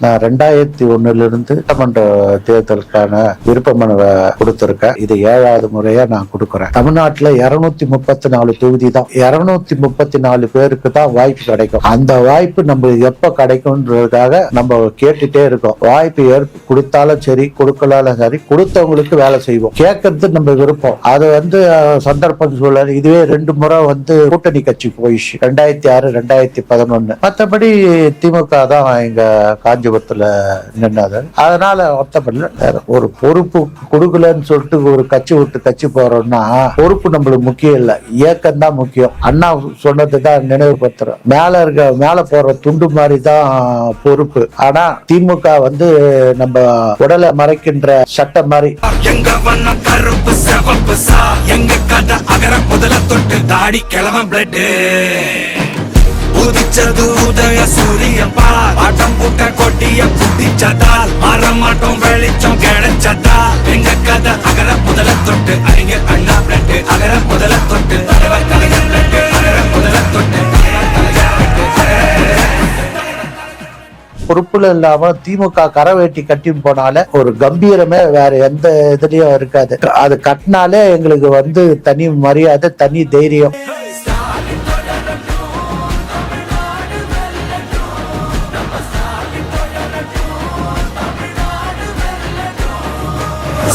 நான் 2001 சட்டமன்ற தேர்தலுக்கான விருப்ப மனுவை கொடுத்திருக்கேன். இது 7வது முறையா நான் கொடுக்கறேன். தமிழ்நாட்டுல 234 தொகுதி தான். 234 பேருக்கு தான் வாய்ப்பு கிடைக்கும். அந்த வாய்ப்பு நம்ம எப்ப கிடைக்கும்ன்றதுக்காக நம்ம கேட்டுட்டே இருக்கோம். வாய்ப்பு கொடுத்தாலும் சரி, கொடுக்கலாலும் சரி, கொடுத்தவங்களுக்கு வேலை செய்வோம். கேட்கறது நம்ம விருப்பம். அது சந்தர்ப்பம் சூழல். இதுவே 2 முறை கூட்டணி கட்சி போயிடுச்சு. 2006, 2011. மற்றபடி திமுக தான் எங்க காஞ்சிபுரத்துல நின்னது. அதனால ஒத்தப்படல. ஒரு பொறுப்பு கொடுக்கலன்னு சொல்லிட்டு ஒரு கட்சி விட்டு கட்சி போறோம்னா பொறுப்பு நம்மளுக்கு முக்கியம் இல்ல, இயக்கம் தான் முக்கியம். அண்ணா சொன்னதுதான் நினைவுபடுத்துறோம். மேல போற துண்டு மாதிரி தான் பொறுப்பு. ஆனா திமுக நம்ம உடலை மறைக்கின்ற சட்டம் மாதிரி. கருப்பு சிவப்பு சா எங்க கதை அகர முதல தொட்டு தாடி கிளம்ப பிளட் உதிச்சது உதய சூரியன் பார் ஆட்டம் கூட்ட கொட்டிய புட்டிச்சதால் மாறமாட்டோம் வெளிச்சம் கிடைச்சதா எங்க கதை அகர முதல தொட்டு அறிஞர் அண்ணா பிளட் அகர முதல தொட்டு தலைவர் கலைஞர் பிளட் அகர முதல தொட்டு. பொறுப்புல இல்லாம திமுக கரவேட்டி கட்டி போனால ஒரு கம்பீரமே வேற எந்த இதுலயும் இருக்காது. அது கட்டினாலே எங்களுக்கு தனி மரியாதை, தனி தைரியம்.